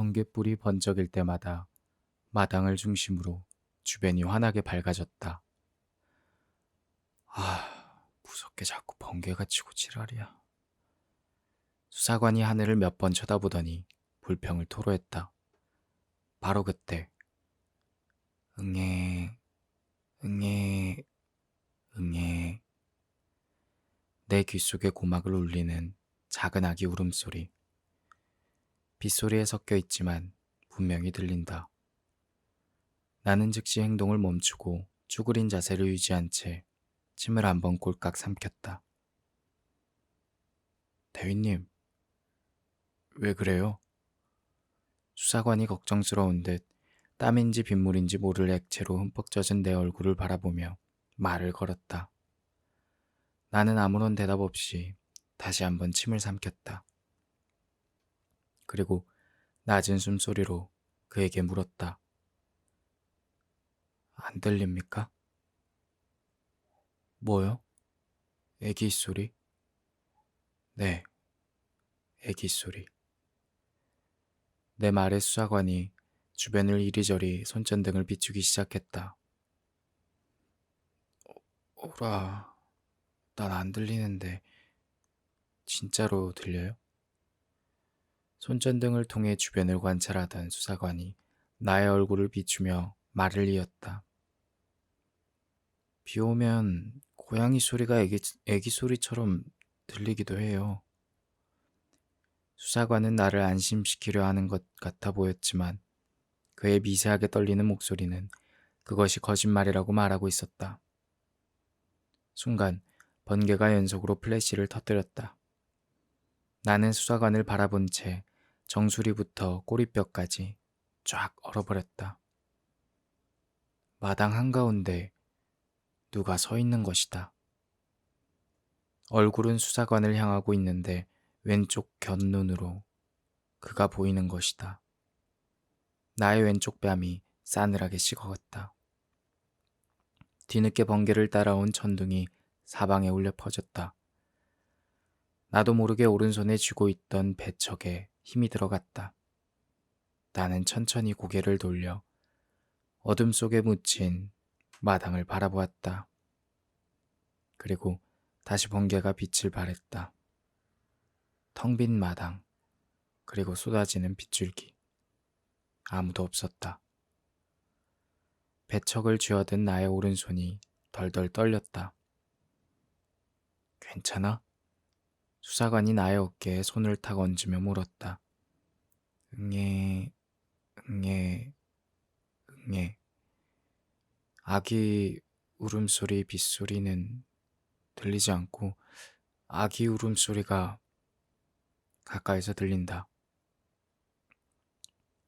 번갯불이 번쩍일 때마다 마당을 중심으로 주변이 환하게 밝아졌다. 무섭게 자꾸 번개가 치고 지랄이야. 수사관이 하늘을 몇 번 쳐다보더니 불평을 토로했다. 바로 그때 응애, 응애, 응애. 내 귓속에 고막을 울리는 작은 아기 울음소리. 빗소리에 섞여 있지만 분명히 들린다. 나는 즉시 행동을 멈추고 쭈그린 자세를 유지한 채 침을 한번 꼴깍 삼켰다. 대위님, 왜 그래요? 수사관이 걱정스러운 듯 땀인지 빗물인지 모를 액체로 흠뻑 젖은 내 얼굴을 바라보며 말을 걸었다. 나는 아무런 대답 없이 다시 한번 침을 삼켰다. 그리고 낮은 숨소리로 그에게 물었다. 안 들립니까? 뭐요? 애기 소리? 네, 애기 소리. 내 말에 수사관이 주변을 이리저리 손전등을 비추기 시작했다. 오라, 난 안 들리는데 진짜로 들려요? 손전등을 통해 주변을 관찰하던 수사관이 나의 얼굴을 비추며 말을 이었다. 비 오면 고양이 소리가 애기 소리처럼 들리기도 해요. 수사관은 나를 안심시키려 하는 것 같아 보였지만 그의 미세하게 떨리는 목소리는 그것이 거짓말이라고 말하고 있었다. 순간 번개가 연속으로 플래시를 터뜨렸다. 나는 수사관을 바라본 채 정수리부터 꼬리뼈까지 쫙 얼어버렸다. 마당 한가운데 누가 서 있는 것이다. 얼굴은 수사관을 향하고 있는데 왼쪽 곁눈으로 그가 보이는 것이다. 나의 왼쪽 뺨이 싸늘하게 식어갔다. 뒤늦게 번개를 따라온 천둥이 사방에 울려 퍼졌다. 나도 모르게 오른손에 쥐고 있던 배척에 힘이 들어갔다. 나는 천천히 고개를 돌려 어둠 속에 묻힌 마당을 바라보았다. 그리고 다시 번개가 빛을 발했다. 텅 빈 마당, 그리고 쏟아지는 빗줄기. 아무도 없었다. 배척을 쥐어든 나의 오른손이 덜덜 떨렸다. 괜찮아? 수사관이 나의 어깨에 손을 탁 얹으며 물었다. 응애, 응애, 응애. 아기 울음소리, 빗소리는 들리지 않고 아기 울음소리가 가까이서 들린다.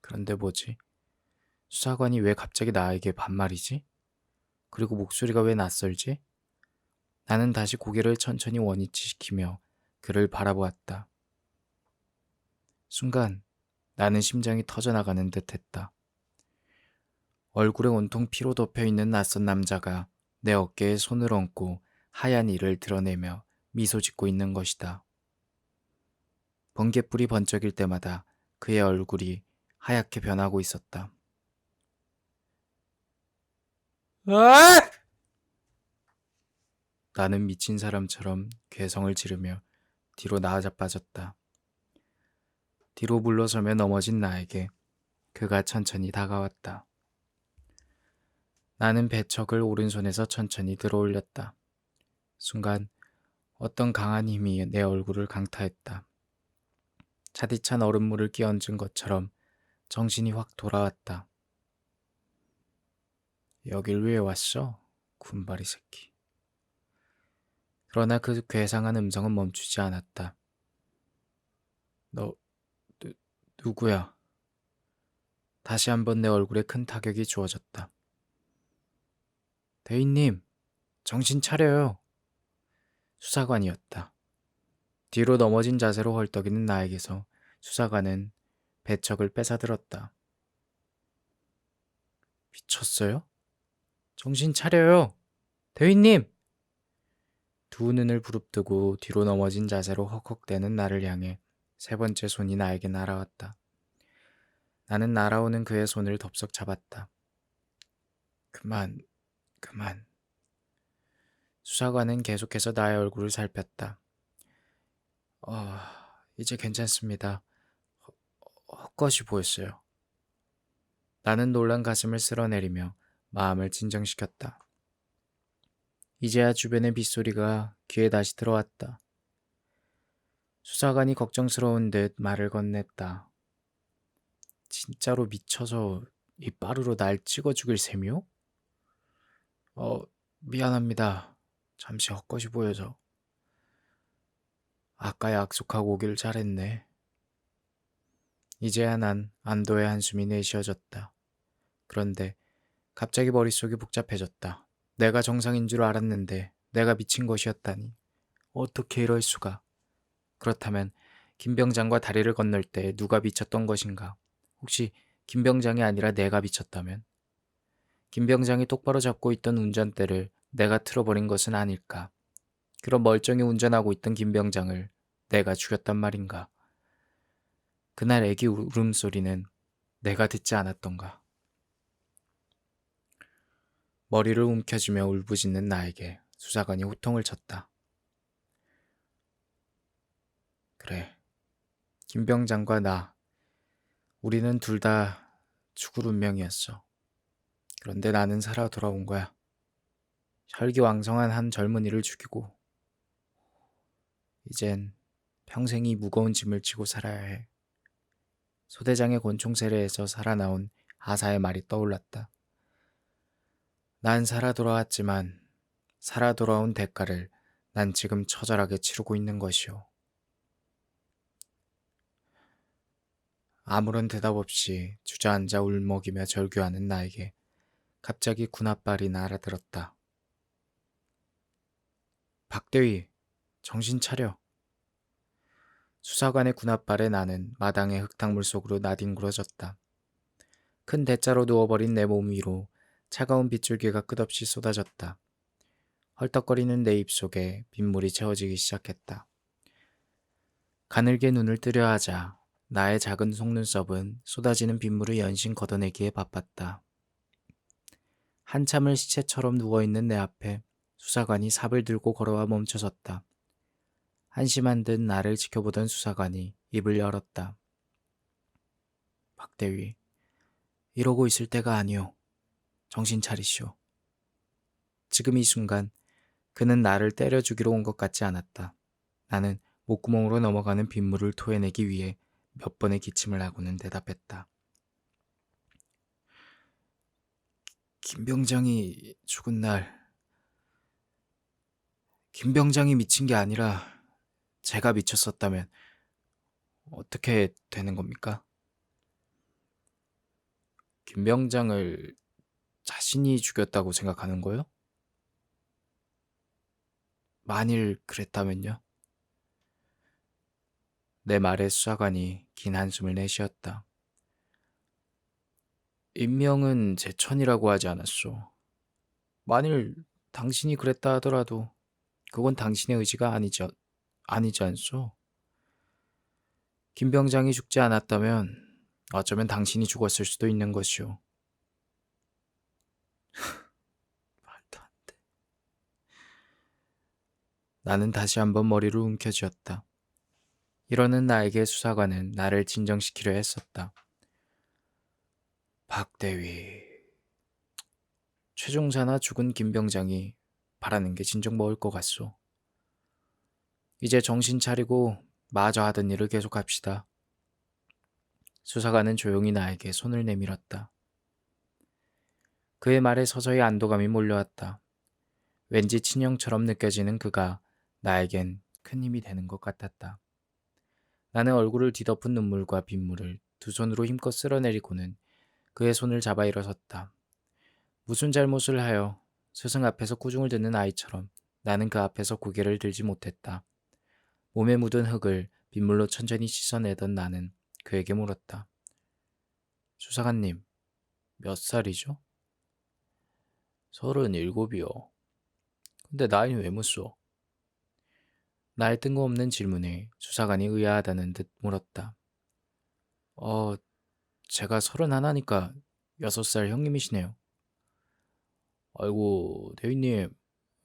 그런데 뭐지? 수사관이 왜 갑자기 나에게 반말이지? 그리고 목소리가 왜 낯설지? 나는 다시 고개를 천천히 원위치시키며 그를 바라보았다. 순간 나는 심장이 터져나가는 듯 했다. 얼굴에 온통 피로 덮여있는 낯선 남자가 내 어깨에 손을 얹고 하얀 이를 드러내며 미소 짓고 있는 것이다. 번갯불이 번쩍일 때마다 그의 얼굴이 하얗게 변하고 있었다. 나는 미친 사람처럼 괴성을 지르며 뒤로 나아자빠졌다. 뒤로 물러서며 넘어진 나에게 그가 천천히 다가왔다. 나는 배척을 오른손에서 천천히 들어올렸다. 순간 어떤 강한 힘이 내 얼굴을 강타했다. 차디찬 얼음물을 끼얹은 것처럼 정신이 확 돌아왔다. 여길 왜 왔어? 군바리 새끼. 그러나 그 괴상한 음성은 멈추지 않았다. 너, 누구야? 다시 한번 내 얼굴에 큰 타격이 주어졌다. 대인님, 정신 차려요. 수사관이었다. 뒤로 넘어진 자세로 헐떡이는 나에게서 수사관은 배척을 뺏어들었다. 미쳤어요? 정신 차려요. 대위님! 두 눈을 부릅뜨고 뒤로 넘어진 자세로 헉헉대는 나를 향해 세 번째 손이 나에게 날아왔다. 나는 날아오는 그의 손을 덥석 잡았다. 그만, 그만. 수사관은 계속해서 나의 얼굴을 살폈다. 이제 괜찮습니다. 헛것이 보였어요. 나는 놀란 가슴을 쓸어내리며 마음을 진정시켰다. 이제야 주변의 빗소리가 귀에 다시 들어왔다. 수사관이 걱정스러운 듯 말을 건넸다. 진짜로 미쳐서 이 빠루로 날 찍어 죽일 셈이요? 미안합니다. 잠시 헛것이 보여서. 아까 약속하고 오길 잘했네. 이제야 난 안도의 한숨이 내쉬어졌다. 그런데 갑자기 머릿속이 복잡해졌다. 내가 정상인 줄 알았는데 내가 미친 것이었다니. 어떻게 이럴 수가. 그렇다면 김 병장과 다리를 건널 때 누가 미쳤던 것인가? 혹시 김 병장이 아니라 내가 미쳤다면? 김 병장이 똑바로 잡고 있던 운전대를 내가 틀어버린 것은 아닐까? 그런 멀쩡히 운전하고 있던 김 병장을 내가 죽였단 말인가? 그날 애기 울음소리는 내가 듣지 않았던가? 머리를 움켜쥐며 울부짖는 나에게 수사관이 호통을 쳤다. 그래, 김 병장과 나, 우리는 둘 다 죽을 운명이었어. 그런데 나는 살아 돌아온 거야. 혈기왕성한 한 젊은이를 죽이고 이젠 평생이 무거운 짐을 지고 살아야 해. 소대장의 권총 세례에서 살아나온 아사의 말이 떠올랐다. 난 살아 돌아왔지만 살아 돌아온 대가를 난 지금 처절하게 치르고 있는 것이오. 아무런 대답 없이 주저앉아 울먹이며 절규하는 나에게 갑자기 군홧발이 날아들었다. 박대위, 정신 차려. 수사관의 군홧발에 나는 마당의 흙탕물 속으로 나뒹굴어졌다. 큰 대자로 누워버린 내 몸 위로 차가운 빗줄기가 끝없이 쏟아졌다. 헐떡거리는 내 입속에 빗물이 채워지기 시작했다. 가늘게 눈을 뜨려 하자 나의 작은 속눈썹은 쏟아지는 빗물을 연신 걷어내기에 바빴다. 한참을 시체처럼 누워있는 내 앞에 수사관이 삽을 들고 걸어와 멈춰섰다. 한심한 듯 나를 지켜보던 수사관이 입을 열었다. 박대위, 이러고 있을 때가 아니오. 정신 차리시오. 지금 이 순간 그는 나를 때려 죽이러 온 것 같지 않았다. 나는 목구멍으로 넘어가는 빗물을 토해내기 위해 몇 번의 기침을 하고는 대답했다. 김 병장이 죽은 날, 김 병장이 미친 게 아니라 제가 미쳤었다면 어떻게 되는 겁니까? 김 병장을 자신이 죽였다고 생각하는 거요? 만일 그랬다면요? 내 말에 수사관이 긴 한숨을 내쉬었다. 인명은 제천이라고 하지 않았소. 만일 당신이 그랬다 하더라도 그건 당신의 의지가 아니지 않소? 김 병장이 죽지 않았다면 어쩌면 당신이 죽었을 수도 있는 것이오. 말도 안 돼. 나는 다시 한번 머리를 움켜쥐었다. 이러는 나에게 수사관은 나를 진정시키려 했었다. 박대위, 최종사나 죽은 김 병장이 바라는 게 진정 먹을 것 같소. 이제 정신 차리고 마저 하던 일을 계속합시다. 수사관은 조용히 나에게 손을 내밀었다. 그의 말에 서서히 안도감이 몰려왔다. 왠지 친형처럼 느껴지는 그가 나에겐 큰 힘이 되는 것 같았다. 나는 얼굴을 뒤덮은 눈물과 빗물을 두 손으로 힘껏 쓸어내리고는 그의 손을 잡아 일어섰다. 무슨 잘못을 하여 스승 앞에서 꾸중을 듣는 아이처럼 나는 그 앞에서 고개를 들지 못했다. 몸에 묻은 흙을 빗물로 천천히 씻어내던 나는 그에게 물었다. 수사관님, 몇 살이죠? 37이요. 근데 나이는 왜 묻소? 나의 뜬금없는 질문에 수사관이 의아하다는 듯 물었다. 어, 제가 31이니까 6살 형님이시네요. 아이고, 대위님,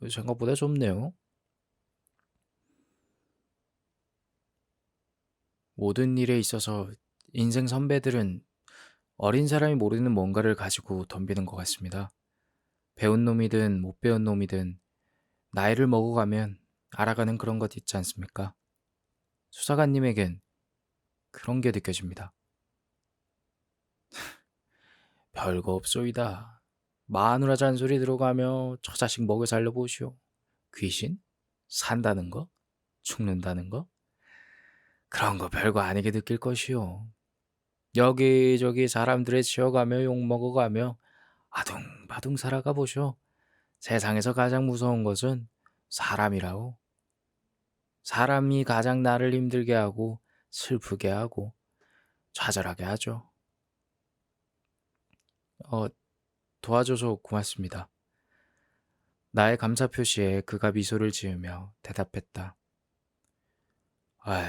생각보다 좁네요. 모든 일에 있어서 인생 선배들은 어린 사람이 모르는 뭔가를 가지고 덤비는 것 같습니다. 배운 놈이든 못 배운 놈이든 나이를 먹어가면 알아가는 그런 것 있지 않습니까? 수사관님에겐 그런 게 느껴집니다. 별거 없소이다. 마누라 잔소리 들어가며 저 자식 먹여 살려보시오. 귀신? 산다는 거? 죽는다는 거? 그런 거 별거 아니게 느낄 것이오. 여기저기 사람들의 치여가며 욕먹어가며 아둥바둥 살아가 보쇼. 세상에서 가장 무서운 것은 사람이라오. 사람이 가장 나를 힘들게 하고 슬프게 하고 좌절하게 하죠. 어, 도와줘서 고맙습니다. 나의 감사 표시에 그가 미소를 지으며 대답했다. 아휴,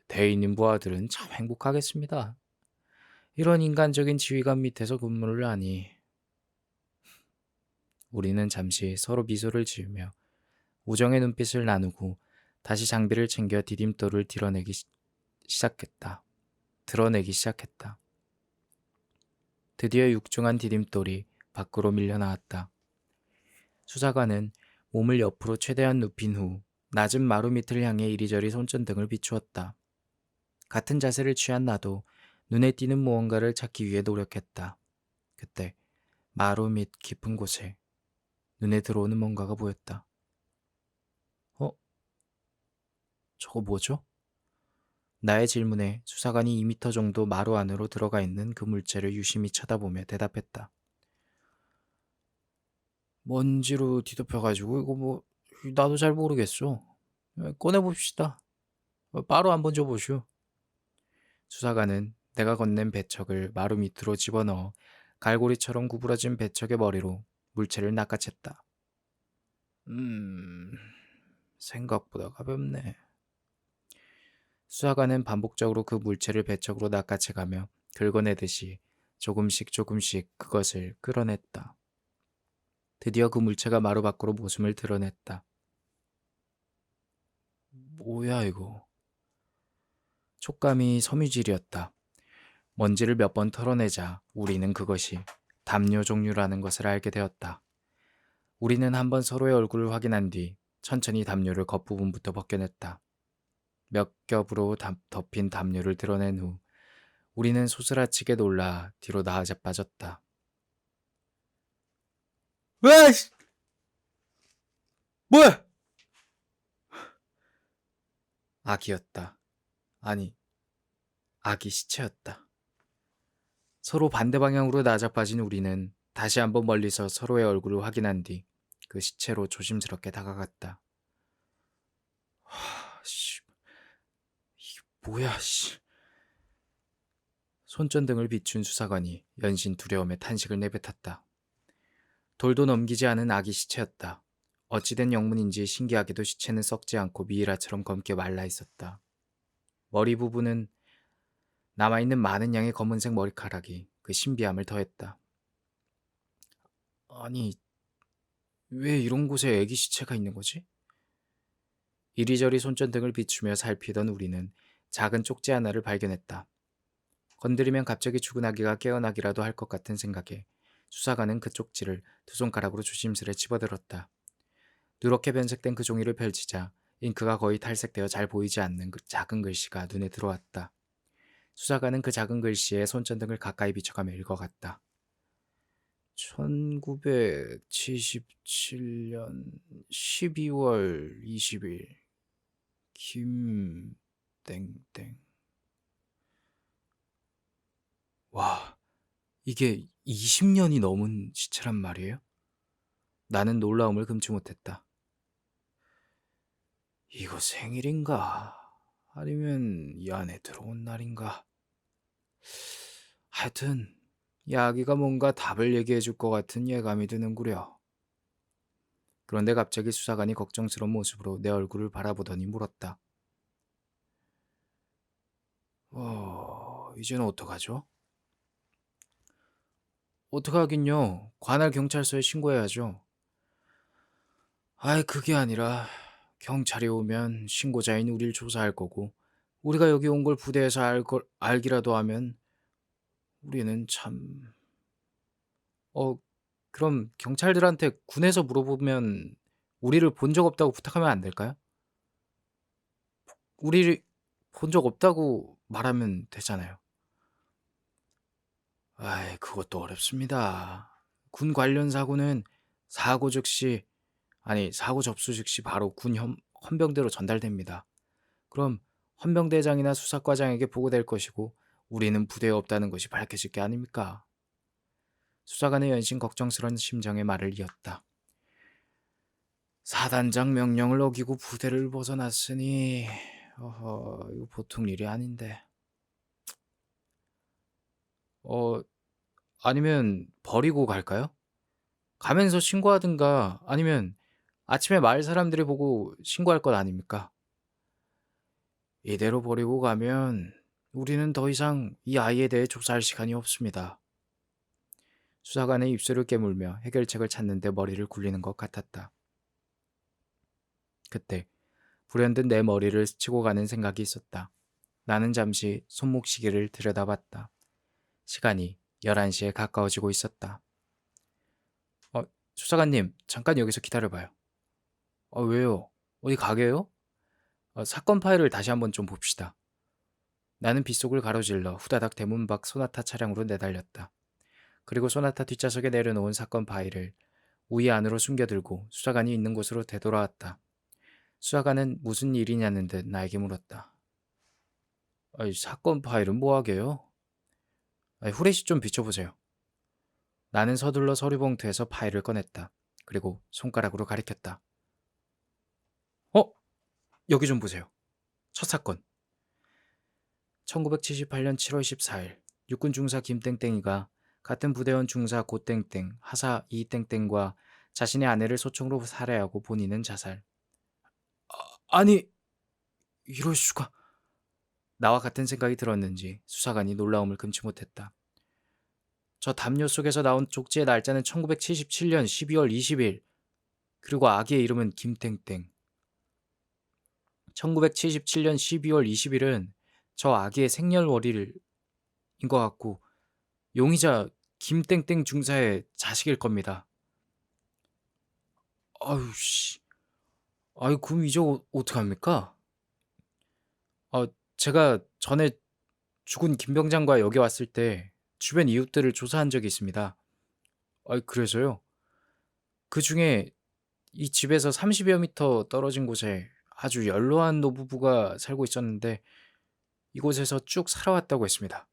대인님 부하들은 참 행복하겠습니다. 이런 인간적인 지휘관 밑에서 근무를 하니. 우리는 잠시 서로 미소를 지으며 우정의 눈빛을 나누고 다시 장비를 챙겨 디딤돌을 시작했다. 드러내기 시작했다. 드디어 육중한 디딤돌이 밖으로 밀려나왔다. 수사관은 몸을 옆으로 최대한 눕힌 후 낮은 마루 밑을 향해 이리저리 손전등을 비추었다. 같은 자세를 취한 나도 눈에 띄는 무언가를 찾기 위해 노력했다. 그때 마루 밑 깊은 곳에 눈에 들어오는 뭔가가 보였다. 어? 저거 뭐죠? 나의 질문에 수사관이 2미터 정도 마루 안으로 들어가 있는 그 물체를 유심히 쳐다보며 대답했다. 먼지로 뒤덮여가지고 이거 뭐 나도 잘 모르겠어. 꺼내봅시다. 바로 한번 줘보시오. 수사관은 내가 건넨 배척을 마루 밑으로 집어넣어 갈고리처럼 구부러진 배척의 머리로 물체를 낚아챘다. 생각보다 가볍네. 수사관은 반복적으로 그 물체를 배척으로 낚아채가며 긁어내듯이 조금씩 그것을 끌어냈다. 드디어 그 물체가 마루 밖으로 모습을 드러냈다. 뭐야 이거. 촉감이 섬유질이었다. 먼지를 몇 번 털어내자 우리는 그것이 담요 종류라는 것을 알게 되었다. 우리는 한번 서로의 얼굴을 확인한 뒤 천천히 담요를 겉부분부터 벗겨냈다. 몇 겹으로 덮인 담요를 드러낸 후 우리는 소스라치게 놀라 뒤로 나아져 빠졌다. 왜? 뭐야? 아기였다. 아니, 아기 시체였다. 서로 반대 방향으로 나자빠진 우리는 다시 한번 멀리서 서로의 얼굴을 확인한 뒤 그 시체로 조심스럽게 다가갔다. 씨, 이게 뭐야, 씨. 손전등을 비춘 수사관이 연신 두려움에 탄식을 내뱉었다. 돌도 넘기지 않은 아기 시체였다. 어찌된 영문인지 신기하게도 시체는 썩지 않고 미이라처럼 검게 말라 있었다. 머리 부분은 남아있는 많은 양의 검은색 머리카락이 그 신비함을 더했다. 아니, 왜 이런 곳에 애기 시체가 있는 거지? 이리저리 손전등을 비추며 살피던 우리는 작은 쪽지 하나를 발견했다. 건드리면 갑자기 죽은 아기가 깨어나기라도 할 것 같은 생각에 수사관은 그 쪽지를 두 손가락으로 조심스레 집어들었다. 누렇게 변색된 그 종이를 펼치자 잉크가 거의 탈색되어 잘 보이지 않는 그 작은 글씨가 눈에 들어왔다. 수사관은 그 작은 글씨에 손전등을 가까이 비춰가며 읽어갔다. 1977년 12월 20일 김땡땡. 와, 이게 20년이 넘은 시체란 말이에요? 나는 놀라움을 금치 못했다. 이거 생일인가? 아니면 이 안에 들어온 날인가? 하여튼 이 아기가 뭔가 답을 얘기해 줄 것 같은 예감이 드는구려. 그런데 갑자기 수사관이 걱정스러운 모습으로 내 얼굴을 바라보더니 물었다. 이제는 어떡하죠? 어떡하긴요. 관할 경찰서에 신고해야죠. 아이, 그게 아니라 경찰이 오면 신고자인 우릴 조사할 거고 우리가 여기 온 걸 부대에서 알기라도 하면 우리는 참. 어 그럼 경찰들한테 군에서 물어보면 우리를 본 적 없다고 부탁하면 안 될까요? 우리를 본 적 없다고 말하면 되잖아요. 아이, 그것도 어렵습니다. 군 관련 사고는 사고 즉시 사고 접수 즉시 바로 군 헌병대로 전달됩니다. 그럼 헌병대장이나 수사과장에게 보고될 것이고 우리는 부대에 없다는 것이 밝혀질 게 아닙니까? 수사관의 연신 걱정스런 심정의 말을 이었다. 사단장 명령을 어기고 부대를 벗어났으니 이거 보통 일이 아닌데. 어 아니면 버리고 갈까요? 가면서 신고하든가 아니면 아침에 마을 사람들이 보고 신고할 것 아닙니까? 이대로 버리고 가면 우리는 더 이상 이 아이에 대해 조사할 시간이 없습니다. 수사관의 입술을 깨물며 해결책을 찾는데 머리를 굴리는 것 같았다. 그때 불현듯 내 머리를 스치고 가는 생각이 있었다. 나는 잠시 손목시계를 들여다봤다. 시간이 11시에 가까워지고 있었다. 어, 수사관님, 잠깐 여기서 기다려봐요. 왜요? 어디 가게요? 사건 파일을 다시 한번 좀 봅시다. 나는 빗속을 가로질러 후다닥 대문 밖 소나타 차량으로 내달렸다. 그리고 소나타 뒷좌석에 내려놓은 사건 파일을 우이 안으로 숨겨들고 수사관이 있는 곳으로 되돌아왔다. 수사관은 무슨 일이냐는 듯 나에게 물었다. 사건 파일은 뭐하게요? 후레쉬 좀 비춰보세요. 나는 서둘러 서류 봉투에서 파일을 꺼냈다. 그리고 손가락으로 가리켰다. 여기 좀 보세요. 첫 사건. 1978년 7월 14일 육군 중사 김땡땡이가 같은 부대원 중사 고땡땡, 하사 이땡땡과 자신의 아내를 소총으로 살해하고 본인은 자살. 아니, 이럴 수가. 나와 같은 생각이 들었는지 수사관이 놀라움을 금치 못했다. 저 담요 속에서 나온 쪽지의 날짜는 1977년 12월 20일. 그리고 아기의 이름은 김땡땡. 1977년 12월 20일은 저 아기의 생년월일인 것 같고 용의자 김땡땡 중사의 자식일 겁니다. 아유 씨. 아유, 그럼 이제 어떡합니까? 제가 전에 죽은 김 병장과 여기 왔을 때 주변 이웃들을 조사한 적이 있습니다. 그래서요. 그중에 이 집에서 30여 미터 떨어진 곳에 아주 연로한 노부부가 살고 있었는데 이곳에서 쭉 살아왔다고 했습니다.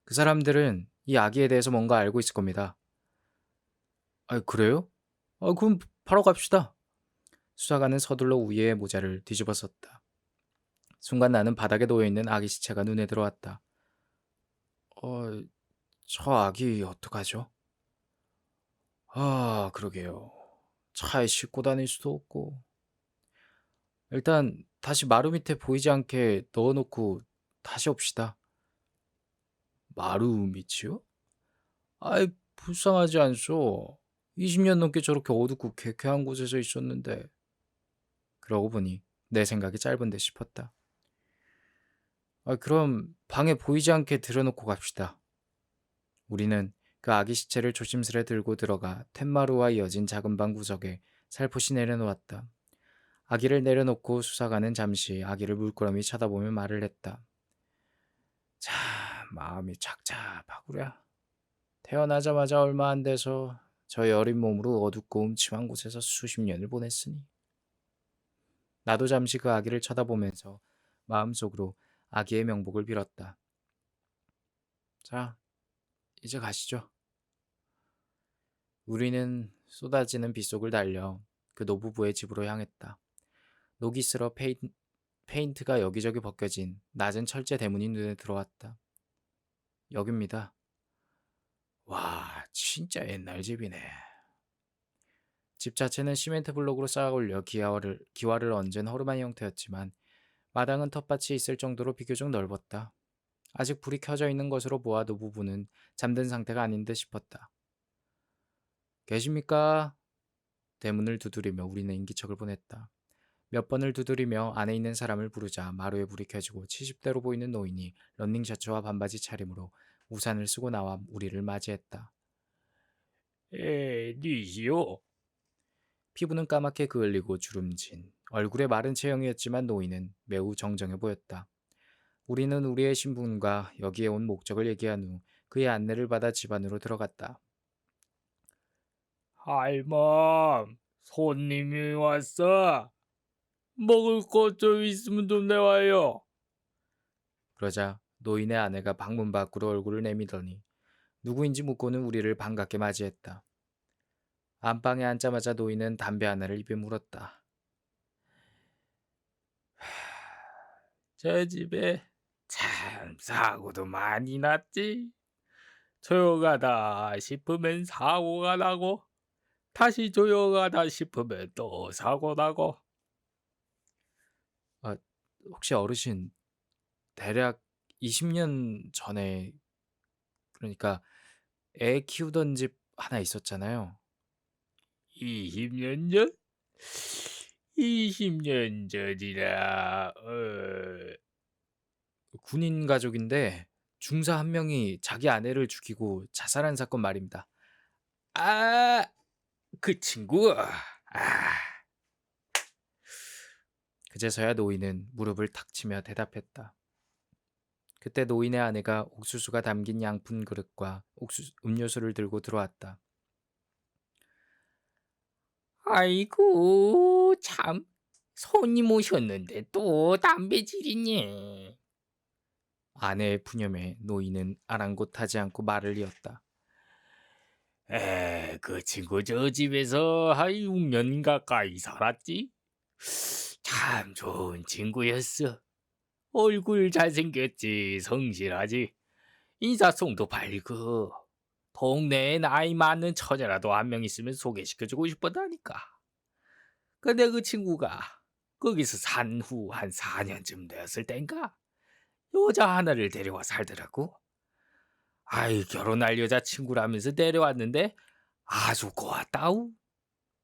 그 사람들은 이 아기에 대해서 뭔가 알고 있을 겁니다. 그래요? 그럼 바로 갑시다. 수사관은 서둘러 우의의 모자를 뒤집어 썼다. 순간 나는 바닥에 놓여있는 아기 시체가 눈에 들어왔다. 저 아기 어떡하죠? 그러게요. 차에 싣고 다닐 수도 없고. 일단 다시 마루 밑에 보이지 않게 넣어놓고 다시 옵시다. 마루 밑이요? 불쌍하지 않소? 20년 넘게 저렇게 어둡고 쾌쾌한 곳에서 있었는데. 그러고 보니 내 생각이 짧은데 싶었다. 그럼 방에 보이지 않게 들여놓고 갑시다. 우리는 그 아기 시체를 조심스레 들고 들어가 텐마루와 이어진 작은 방 구석에 살포시 내려놓았다. 아기를 내려놓고 수사관은 잠시 아기를 물끄러미 쳐다보며 말을 했다. 자, 마음이 착잡하구려. 태어나자마자 얼마 안 돼서 저의 어린 몸으로 어둡고 음침한 곳에서 수십 년을 보냈으니. 나도 잠시 그 아기를 쳐다보면서 마음속으로 아기의 명복을 빌었다. 자, 이제 가시죠. 우리는 쏟아지는 빗속을 달려 그 노부부의 집으로 향했다. 녹이 슬어 페인트가 여기저기 벗겨진 낮은 철제 대문이 눈에 들어왔다. 여깁니다. 와, 진짜 옛날 집이네. 집 자체는 시멘트 블록으로 쌓아 올려 기와를 얹은 허름한 형태였지만 마당은 텃밭이 있을 정도로 비교적 넓었다. 아직 불이 켜져 있는 것으로 보아 노부부는 잠든 상태가 아닌 듯 싶었다. 계십니까? 대문을 두드리며 우리는 인기척을 보냈다. 몇 번을 두드리며 안에 있는 사람을 부르자 마루에 불이 켜지고 70대로 보이는 노인이 런닝셔츠와 반바지 차림으로 우산을 쓰고 나와 우리를 맞이했다. 니시오. 피부는 까맣게 그을리고 주름진 얼굴에 마른 체형이었지만 노인은 매우 정정해 보였다. 우리는 우리의 신분과 여기에 온 목적을 얘기한 후 그의 안내를 받아 집 안으로 들어갔다. 할멈, 손님이 왔어. 먹을 것 좀 있으면 좀 내와요. 그러자 노인의 아내가 방문 밖으로 얼굴을 내미더니 누구인지 묻고는 우리를 반갑게 맞이했다. 안방에 앉자마자 노인은 담배 하나를 입에 물었다. 제 집에 참 사고도 많이 났지. 조용하다 싶으면 사고가 나고, 다시 조용하다 싶으면 또 사고 나고. 아, 혹시 어르신 대략 20년 전에 그러니까 애 키우던 집 하나 있었잖아요. 20년 전? 20년 전이라, 군인 가족인데 중사 한 명이 자기 아내를 죽이고 자살한 사건 말입니다. 아, 그 친구. 아, 그제서야 노인은 무릎을 탁 치며 대답했다. 그때 노인의 아내가 옥수수가 담긴 양푼 그릇과 음료수를 들고 들어왔다. 아이고, 참. 손님 오셨는데 또 담배질이니. 아내의 푸념에 노인은 아랑곳하지 않고 말을 이었다. 그 친구 저 집에서 한 6년 가까이 살았지? 참 좋은 친구였어. 얼굴 잘생겼지, 성실하지. 인사성도 밝고. 동네에 나이 많은 처자라도 한 명 있으면 소개시켜주고 싶었다니까. 근데 그 친구가 거기서 산 후 한 4년쯤 되었을 땐가 여자 하나를 데려와 살더라고. 아이, 결혼할 여자친구라면서 데려왔는데 아주 고왔다우.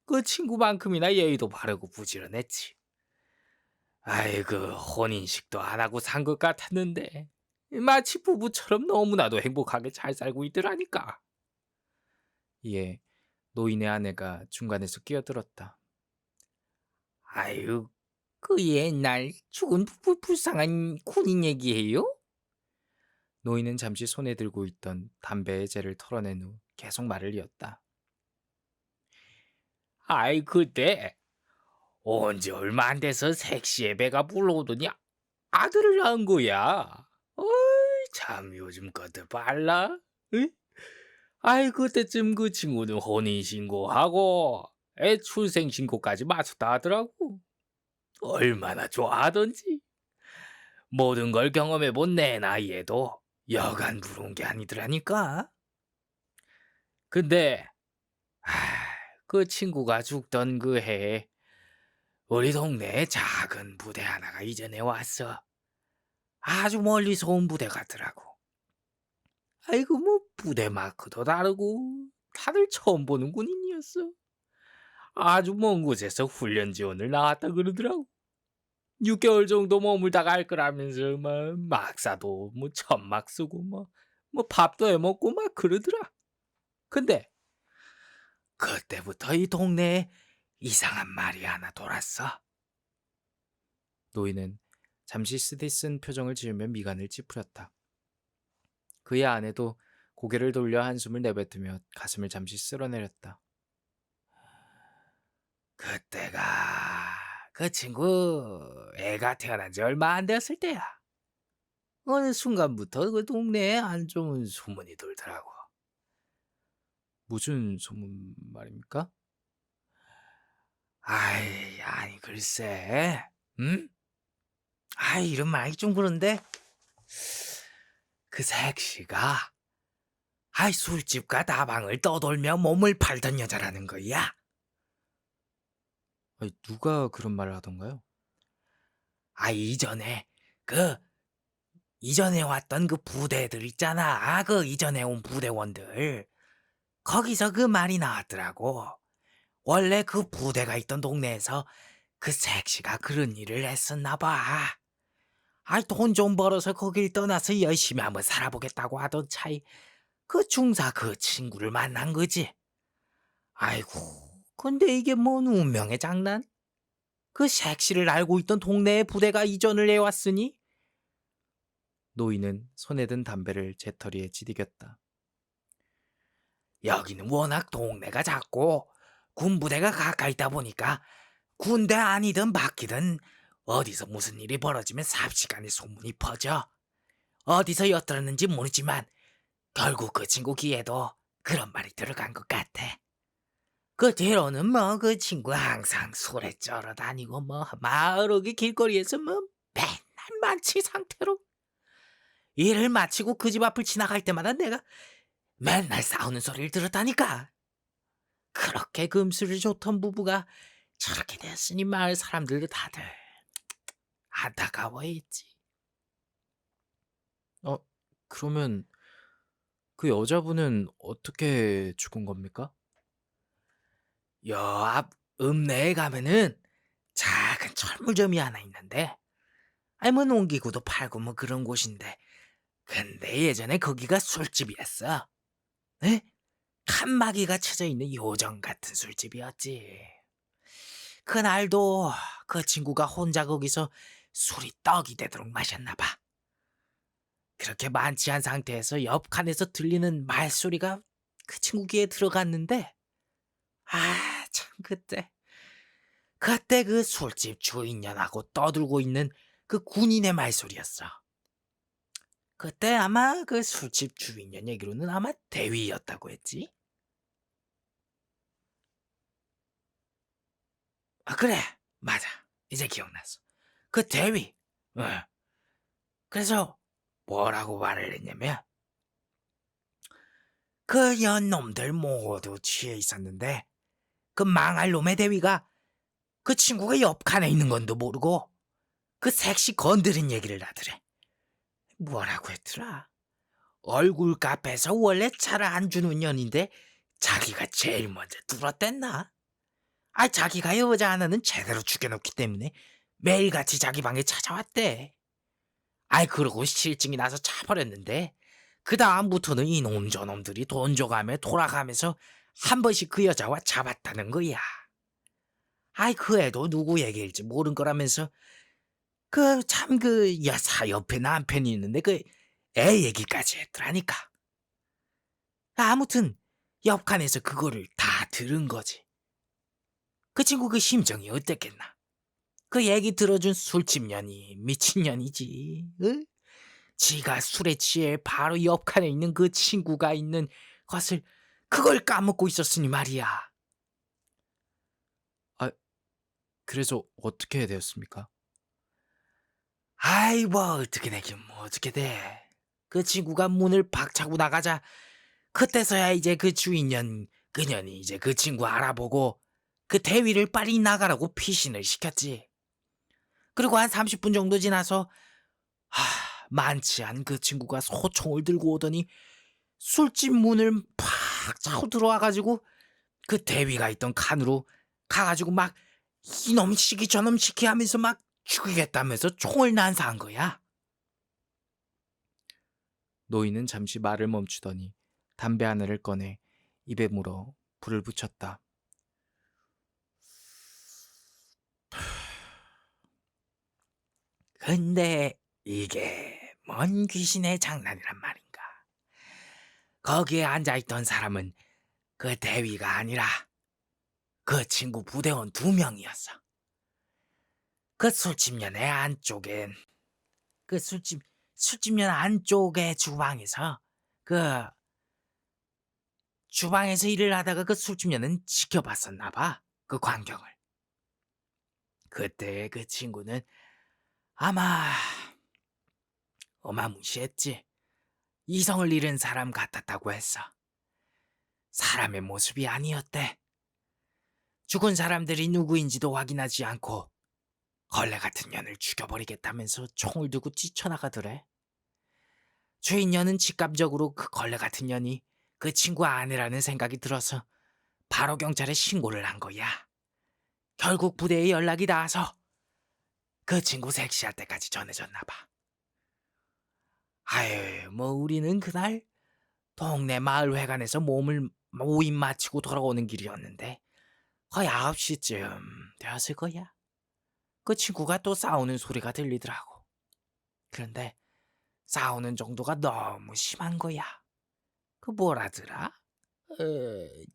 그 친구만큼이나 예의도 바르고 부지런했지. 아이고, 혼인식도 안 하고 산 것 같았는데 마치 부부처럼 너무나도 행복하게 잘 살고 있더라니까. 이에 노인의 아내가 중간에서 끼어들었다. 아유, 그 옛날 죽은 불쌍한 군인 얘기해요? 노인은 잠시 손에 들고 있던 담배의 재를 털어낸 후 계속 말을 이었다. 아이, 그때 언제 얼마 안 돼서 색시의 배가 불러오더니 아들을 낳은 거야. 어이, 참 요즘 것들 빨라. 응? 아이, 그때쯤 그 친구는 혼인신고하고 애 출생신고까지 마쳤다 하더라고. 얼마나 좋아하던지. 모든 걸 경험해본 내 나이에도 여간 부러운 게 아니더라니까. 근데 아, 그 친구가 죽던 그 해에 우리 동네에 작은 부대 하나가 이전해 왔어. 아주 멀리서 온 부대 같더라고. 아이고, 뭐 부대 마크도 다르고 다들 처음 보는 군인이었어. 아주 먼 곳에서 훈련 지원을 나왔다 그러더라고. 6개월 정도 머물다가 할 거라면서 막 막사도 뭐 천막 쓰고 뭐 밥도 해먹고 막 그러더라. 근데 그때부터 이 동네에 이상한 말이 하나 돌았어. 노인은 잠시 쓰디쓴 표정을 지으며 미간을 찌푸렸다. 그의 아내도 고개를 돌려 한숨을 내뱉으며 가슴을 잠시 쓸어내렸다. 그때가 그 친구 애가 태어난 지 얼마 안 되었을 때야. 어느 순간부터 그 동네에 안 좋은 소문이 돌더라고. 무슨 소문 말입니까? 아이, 아니 글쎄, 응? 아이, 이런 말이 좀 그런데 그 색시가 아이, 술집과 다방을 떠돌며 몸을 팔던 여자라는 거야. 아니, 누가 그런 말을 하던가요? 아, 그 이전에 왔던 그 부대들 있잖아. 그 이전에 온 부대원들. 거기서 그 말이 나왔더라고. 원래 그 부대가 있던 동네에서 그 색시가 그런 일을 했었나 봐. 아이, 돈 좀 벌어서 거길 떠나서 열심히 한번 살아보겠다고 하던 차에 그 중사 그 친구를 만난 거지. 아이고, 근데 이게 뭔 운명의 장난? 그 색시를 알고 있던 동네의 부대가 이전을 해왔으니 노인은 손에 든 담배를 재터리에 지디겼다. 여기는 워낙 동네가 작고 군부대가 가까이 있다 보니까 군대 아니든 밖이든 어디서 무슨 일이 벌어지면 삽시간에 소문이 퍼져. 어디서 엿들었는지 모르지만 결국 그 친구 귀에도 그런 말이 들어간 것 같아. 그 뒤로는 뭐 그 친구 항상 술에 쩔어 다니고 뭐 마을 어기 길거리에서 뭐 맨날 만취 상태로 일을 마치고 그 집 앞을 지나갈 때마다 내가 맨날 싸우는 소리를 들었다니까. 그렇게 금술이 좋던 부부가 저렇게 됐으니 마을 사람들도 다들 안타까워했지. 어, 그러면 그 여자분은 어떻게 죽은 겁니까? 여 앞 읍내에 가면은 작은 철물점이 하나 있는데, 아니 뭐 농기구도 팔고 뭐 그런 곳인데, 근데 예전에 거기가 술집이었어. 에? 칸막이가 쳐져 있는 요정 같은 술집이었지. 그날도 그 친구가 혼자 거기서 술이 떡이 되도록 마셨나 봐. 그렇게 만취한 상태에서 옆 칸에서 들리는 말소리가 그 친구 귀에 들어갔는데, 아, 참, 그때 그 술집 주인년하고 떠들고 있는 그 군인의 말소리였어. 그때 아마 그 술집 주인년 얘기로는 아마 대위였다고 했지? 아, 그래. 맞아. 이제 기억났어. 그 대위. 어. 그래서 뭐라고 말을 했냐면, 그 연놈들 모두 취해 있었는데, 그 망할 놈의 대위가 그 친구가 옆 칸에 있는 건도 모르고 그 색시 건드린 얘기를 하더래. 뭐라고 했더라? 얼굴 값에서 원래 차를 안 주는 년인데 자기가 제일 먼저 뚫었댔나? 아, 자기가 여자 하나는 제대로 죽여놓기 때문에 매일같이 자기 방에 찾아왔대. 아이, 그러고 실증이 나서 차버렸는데 그 다음부터는 이놈 저놈들이 돈 줘가며 돌아가면서 한 번씩 그 여자와 잡았다는 거야. 아이, 그 애도 누구 얘기일지 모른 거라면서 그 참 그 여사 옆에 남편이 있는데 그 애 얘기까지 했더라니까. 아무튼 옆칸에서 그거를 다 들은 거지. 그 친구 그 심정이 어땠겠나. 그 얘기 들어준 술집년이 미친년이지. 응? 지가 술에 취해 바로 옆칸에 있는 그 친구가 있는 것을 그걸 까먹고 있었으니 말이야. 아, 그래서 어떻게 되었습니까? 아이, 뭐 어떻게 되긴 뭐 어떻게 돼. 그 친구가 문을 박차고 나가자 그때서야 이제 그 주인년 그년이 이제 그 친구 알아보고 그 대위를 빨리 나가라고 피신을 시켰지. 그리고 한 30분 정도 지나서 만취한 그 친구가 소총을 들고 오더니 술집 문을 팍 차고 들어와가지고 그 대위가 있던 칸으로 가가지고 막 이놈 시키 저놈 시키 하면서 막 죽이겠다면서 총을 난사한 거야. 노인은 잠시 말을 멈추더니 담배 하나를 꺼내 입에 물어 불을 붙였다. 근데 이게 뭔 귀신의 장난이란 말인가. 거기에 앉아있던 사람은 그 대위가 아니라 그 친구 부대원 2명이었어. 그 술집년의 안쪽엔 그 술집년 안쪽의 주방에서 그 주방에서 일을 하다가 그 술집년은 지켜봤었나 봐. 그 광경을. 그때 그 친구는 아마 어마무시했지. 이성을 잃은 사람 같았다고 했어. 사람의 모습이 아니었대. 죽은 사람들이 누구인지도 확인하지 않고 걸레 같은 년을 죽여버리겠다면서 총을 들고 뛰쳐나가더래. 주인년은 직감적으로 그 걸레 같은 년이 그 친구 아내라는 생각이 들어서 바로 경찰에 신고를 한 거야. 결국 부대에 연락이 닿아서 그 친구 섹시할 때까지 전해졌나 봐. 아유, 뭐 우리는 그날 동네 마을회관에서 몸을 모임 마치고 돌아오는 길이었는데 거의 9시쯤 되었을 거야. 그 친구가 또 싸우는 소리가 들리더라고. 그런데 싸우는 정도가 너무 심한 거야. 그 뭐라더라?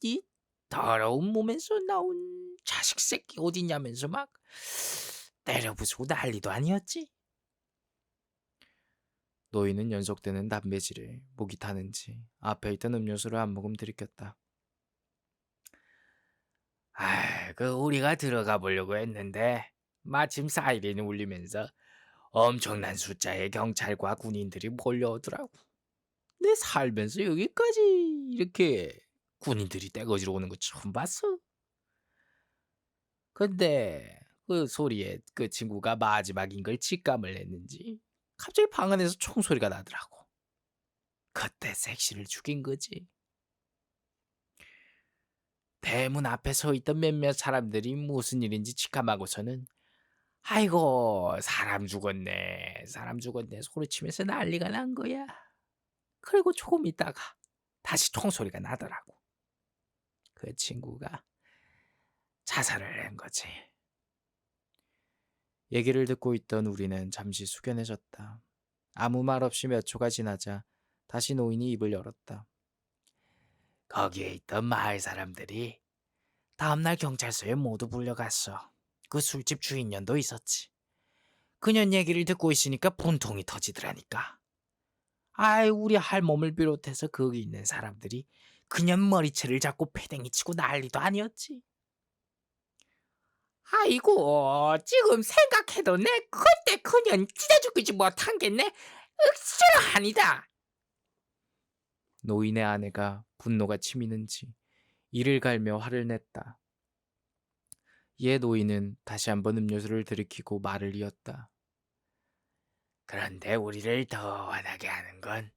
이 더러운 몸에서 나온 자식 새끼 어디냐면서 막 때려 부수고 난리도 아니었지. 노인은 연속되는 담배질에 목이 타는지 앞에 있던 음료수를 한 모금 들이켰다. 그 우리가 들어가 보려고 했는데 마침 사이렌이 울리면서 엄청난 숫자의 경찰과 군인들이 몰려오더라고. 내 살면서 여기까지 이렇게 군인들이 떼거지로 오는 거 처음 봤어. 근데 그 소리에 그 친구가 마지막인 걸 직감을 했는지 갑자기 방 안에서 총소리가 나더라고. 그때 섹시를 죽인 거지. 대문 앞에 서 있던 몇몇 사람들이 무슨 일인지 직감하고서는 아이고 사람 죽었네 사람 죽었네 소리치면서 난리가 난 거야. 그리고 조금 있다가 다시 총소리가 나더라고. 그 친구가 자살을 한 거지. 얘기를 듣고 있던 우리는 잠시 숙연해졌다. 아무 말 없이 몇 초가 지나자 다시 노인이 입을 열었다. 거기에 있던 마을 사람들이 다음날 경찰서에 모두 불려갔어. 그 술집 주인년도 있었지. 그년 얘기를 듣고 있으니까 분통이 터지더라니까. 아이 우리 할멈을 비롯해서 거기 있는 사람들이 그년 머리채를 잡고 패댕이 치고 난리도 아니었지. 아이고 지금 생각해도 내 그때 그년 찢어 죽이지 못한 게 내 억지로 아니다. 노인의 아내가 분노가 치미는지 이를 갈며 화를 냈다. 이에 노인은 다시 한번 음료수를 들이키고 말을 이었다. 그런데 우리를 더 화나게 하는 건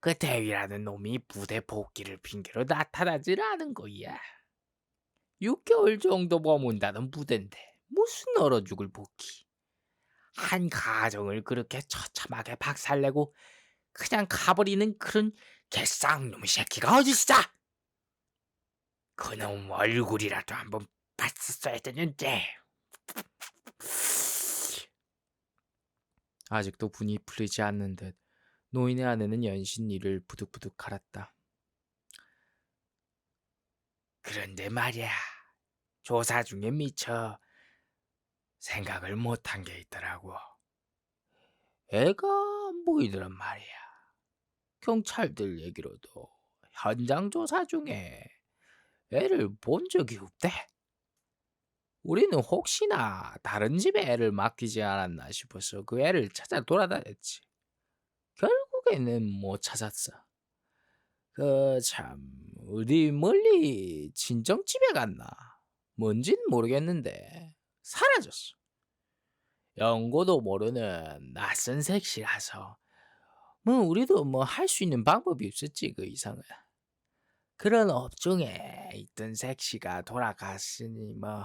그 대위라는 놈이 부대 복귀를 핑계로 나타나질 않은 거야. 6개월 정도 머문다는 부대인데 무슨 얼어 죽을 복귀. 한 가정을 그렇게 처참하게 박살내고 그냥 가버리는 그런 개쌍놈의 새끼가 어딨어? 그놈 얼굴이라도 한번 봤었어야 되는데. 아직도 분이 풀리지 않는 듯 노인의 아내는 연신 이를 부득부득 갈았다. 그런데 말이야. 조사 중에 미처 생각을 못한 게 있더라고. 애가 안 보이더란 말이야. 경찰들 얘기로도 현장 조사 중에 애를 본 적이 없대. 우리는 혹시나 다른 집에 애를 맡기지 않았나 싶어서 그 애를 찾아 돌아다녔지. 결국에는 못 찾았어. 그 참 어디 멀리 친정집에 갔나? 뭔진 모르겠는데 사라졌어. 연고도 모르는 낯선 색시라서 뭐 우리도 뭐 할 수 있는 방법이 없었지 그 이상은. 그런 업종에 있던 색시가 돌아갔으니 뭐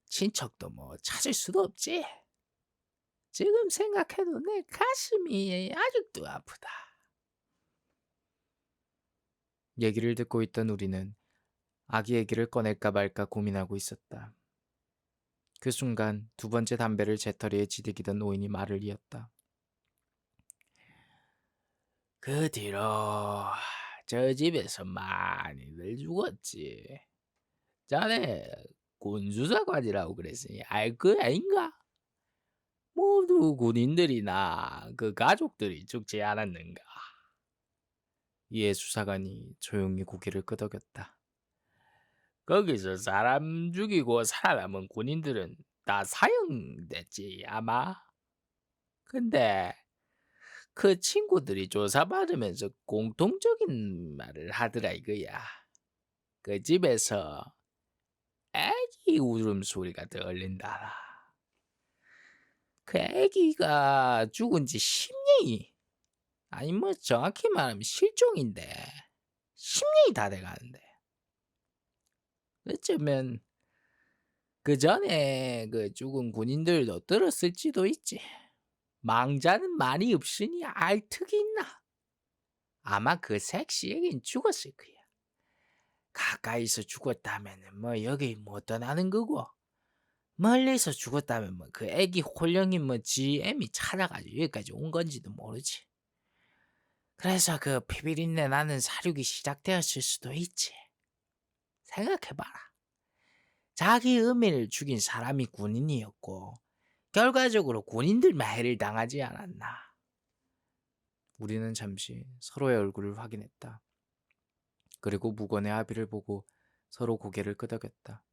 친척도 뭐 찾을 수도 없지. 지금 생각해도 내 가슴이 아직도 아프다. 얘기를 듣고 있던 우리는 아기 얘기를 꺼낼까 말까 고민하고 있었다. 그 순간 두 번째 담배를 재터리에 지대기던 노인이 말을 이었다. 그 뒤로 저 집에서 많이들 죽었지. 자네 군수사관이라고 그랬으니 알 거 아닌가? 모두 군인들이나 그 가족들이 죽지 않았는가? 이에 수사관이 조용히 고개를 끄덕였다. 거기서 사람 죽이고 살아남은 군인들은 다 사형됐지 아마. 근데 그 친구들이 조사받으면서 공통적인 말을 하더라 이거야. 그 집에서 애기 울음소리가 들린다라. 그 애기가 죽은 지 10년이 아니 뭐 정확히 말하면 실종인데 10년이 다 돼가는데 어쩌면 그 전에 그 죽은 군인들도 들었을지도 있지. 망자는 말이 없으니 알 턱이 있나? 아마 그 섹시에겐 죽었을 거야. 가까이서 죽었다면은 뭐 여기 못 떠나는 거고 멀리서 죽었다면 뭐 그 애기 홀령인 뭐 GM이 찾아가지고 여기까지 온 건지도 모르지. 그래서 그 피비린내 나는 사륙이 시작되었을 수도 있지. 생각해봐라. 자기 의미를 죽인 사람이 군인이었고 결과적으로 군인들만 해를 당하지 않았나. 우리는 잠시 서로의 얼굴을 확인했다. 그리고 무건의 아비를 보고 서로 고개를 끄덕였다.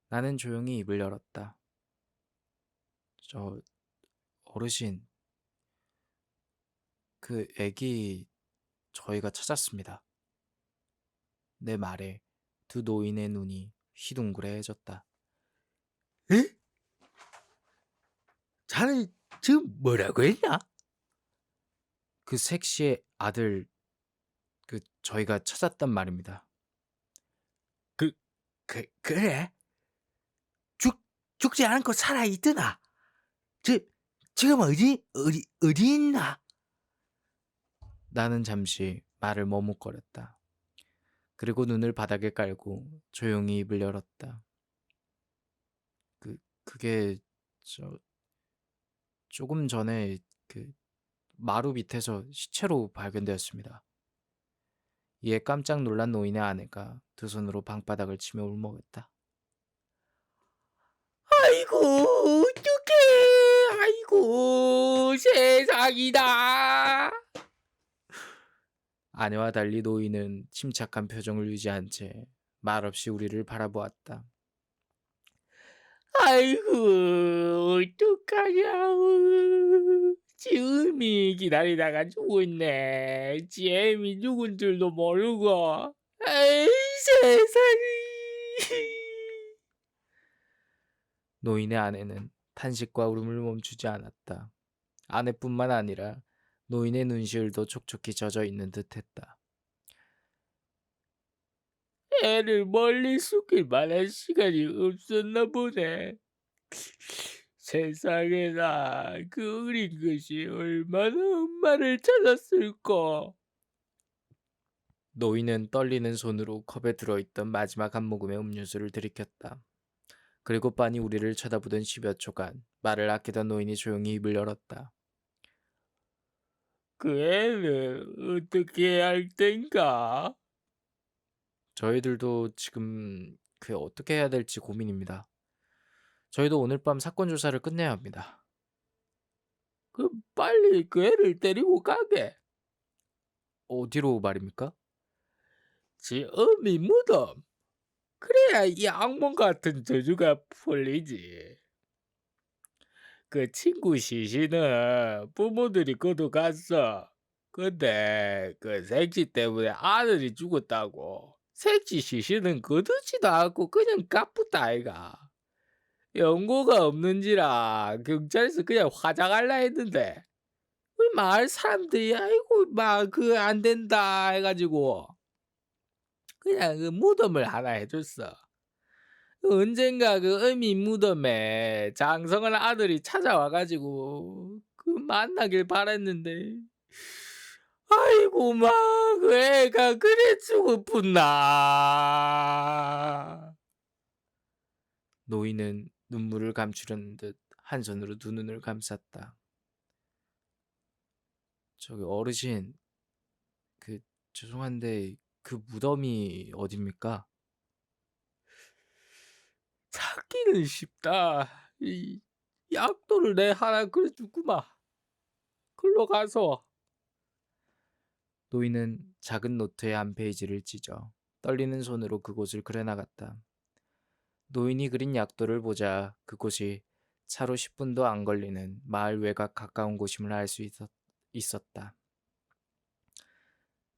나는 조용히 입을 열었다. 저 어르신, 그 애기 저희가 찾았습니다. 내 말에 두 노인의 눈이 휘둥그레해졌다. 에? 자네 지금 뭐라고 했냐? 그 섹시의 아들, 저희가 찾았단 말입니다. 그래? 죽지 않고 살아있더나? 지금 어디 있나? 나는 잠시 말을 머뭇거렸다. 그리고 눈을 바닥에 깔고 조용히 입을 열었다. 그게 조금 전에 그 마루 밑에서 시체로 발견되었습니다. 이에 깜짝 놀란 노인의 아내가 두 손으로 방바닥을 치며 울먹였다. 아이고, 어떡해. 아이고, 세상이다. 아내와 달리 노인은 침착한 표정을 유지한 채 말없이 우리를 바라보았다. 아이고, 어떡하냐. 지음이 기다리다가 죽었네. 지엠이 죽은 줄도 모르고. 에이, 세상에. 노인의 아내는 탄식과 울음을 멈추지 않았다. 아내뿐만 아니라 노인의 눈시울도 촉촉히 젖어 있는 듯했다. 애를 멀리 숨길 만한 시간이 없었나 보네. 세상에나 그 어린 것이 얼마나 엄마를 찾았을까. 노인은 떨리는 손으로 컵에 들어있던 마지막 한 모금의 음료수를 들이켰다. 그리고 빤히 우리를 쳐다보던 10여 초간 말을 아끼던 노인이 조용히 입을 열었다. 그 애는 어떻게 할 땐가? 저희들도 지금 그게 어떻게 해야 될지 고민입니다. 저희도 오늘 밤 사건 조사를 끝내야 합니다. 빨리 그 애를 데리고 가게. 어디로 말입니까? 지 어미 무덤. 그래야 이 악몽 같은 저주가 풀리지. 그 친구 시시는 부모들이 거둬갔어. 근데 그 색지 때문에 아들이 죽었다고. 색지 시시는 거두지도 않고 그냥 까쁘다 아이가. 연고가 없는지라 경찰에서 그냥 화장할라 했는데 우리 마을 사람들이 아이고 막 그 안 된다 해가지고 그냥 그 무덤을 하나 해줬어. 언젠가 그 어미 무덤에 장성한 아들이 찾아와가지고 그 만나길 바랬는데 아이고 막 그 애가 그래 죽었구나. 노인은 눈물을 감추려는 듯 한 손으로 두 눈을 감쌌다. 저기 어르신, 죄송한데 그 무덤이 어딥니까? 찾기는 쉽다. 이 약도를 내 하나 그려주구만. 글로 가서. 노인은 작은 노트의 한 페이지를 찢어 떨리는 손으로 그곳을 그려나갔다. 노인이 그린 약도를 보자 그곳이 차로 10분도 안 걸리는 마을 외곽 가까운 곳임을 알 수 있었다.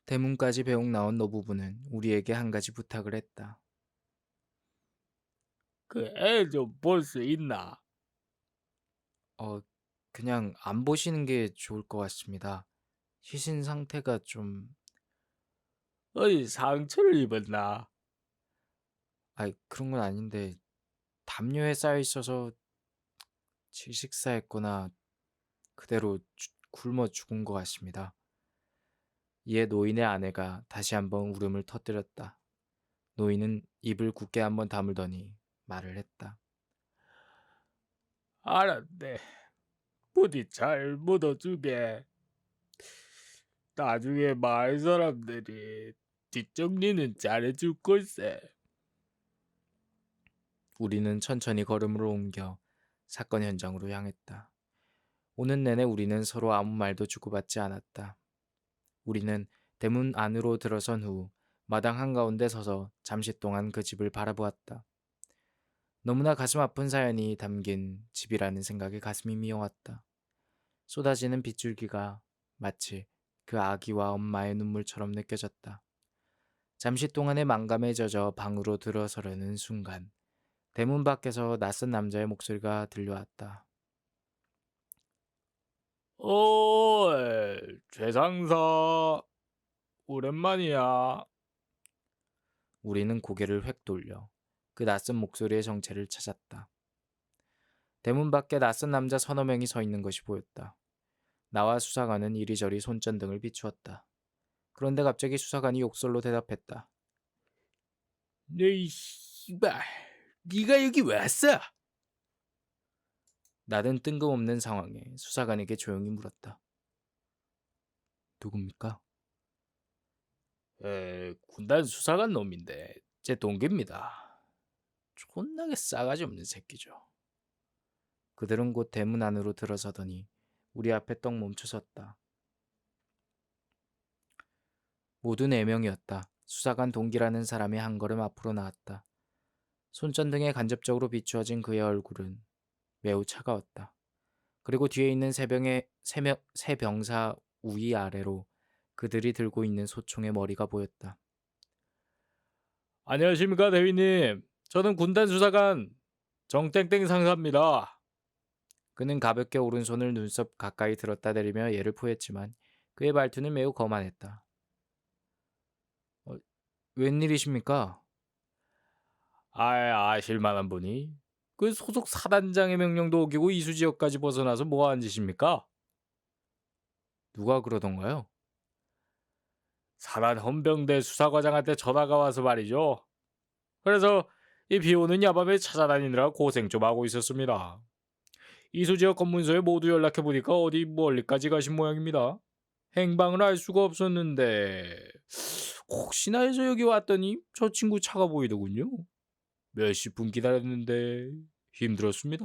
대문까지 배웅 나온 노부부는 우리에게 한 가지 부탁을 했다. 그 애 좀 볼 수 있나? 그냥 안 보시는 게 좋을 것 같습니다. 시신 상태가 좀, 어디 상처를 입었나? 그런 건 아닌데 담요에 쌓여 있어서 질식사했거나 그대로 굶어 죽은 것 같습니다. 이에 노인의 아내가 다시 한번 울음을 터뜨렸다. 노인은 입을 굳게 한번 다물더니 말을 했다. 알았네. 부디 잘 묻어주게. 나중에 마을 사람들이 뒷정리는 잘해줄 걸세. 우리는 천천히 걸음을 옮겨 사건 현장으로 향했다. 오는 내내 우리는 서로 아무 말도 주고받지 않았다. 우리는 대문 안으로 들어선 후 마당 한가운데 서서 잠시 동안 그 집을 바라보았다. 너무나 가슴 아픈 사연이 담긴 집이라는 생각에 가슴이 미어왔다. 쏟아지는 빗줄기가 마치 그 아기와 엄마의 눈물처럼 느껴졌다. 잠시 동안의 망감에 젖어 방으로 들어서려는 순간 대문 밖에서 낯선 남자의 목소리가 들려왔다. 최상사, 오랜만이야. 우리는 고개를 획 돌려 그 낯선 목소리의 정체를 찾았다. 대문 밖에 낯선 남자 서너 명이 서 있는 것이 보였다. 나와 수사관은 이리저리 손전등을 비추었다. 그런데 갑자기 수사관이 욕설로 대답했다. 네 씨발, 네가 여기 왜 왔어? 나는 뜬금없는 상황에 수사관에게 조용히 물었다. 누굽니까? 군단 수사관 놈인데 제 동기입니다. 존나게 싸가지 없는 새끼죠. 그들은 곧 대문 안으로 들어서더니 우리 앞에 떡 멈춰섰다. 모두 4명이었다. 수사관 동기라는 사람이 한 걸음 앞으로 나왔다. 손전등에 간접적으로 비추어진 그의 얼굴은 매우 차가웠다. 그리고 뒤에 있는 세 병사 우위 아래로 그들이 들고 있는 소총의 머리가 보였다. 안녕하십니까 대위님. 저는 군단 수사관 정땡땡 상사입니다. 그는 가볍게 오른손을 눈썹 가까이 들었다 내리며 예를 포했지만 그의 말투는 매우 거만했다. 웬일이십니까? 아실만한 분이 그 소속 사단장의 명령도 어기고 이수 지역까지 벗어나서 뭐하는 짓입니까? 누가 그러던가요? 사단 헌병대 수사과장한테 전화가 와서 말이죠. 그래서 이 비오는 야밤에 찾아다니느라 고생 좀 하고 있었습니다. 이수 지역 검문소에 모두 연락해 보니까 어디 멀리까지 가신 모양입니다. 행방을 알 수가 없었는데 혹시나 해서 여기 왔더니 저 친구 차가 보이더군요. 몇십 분 기다렸는데 힘들었습니다.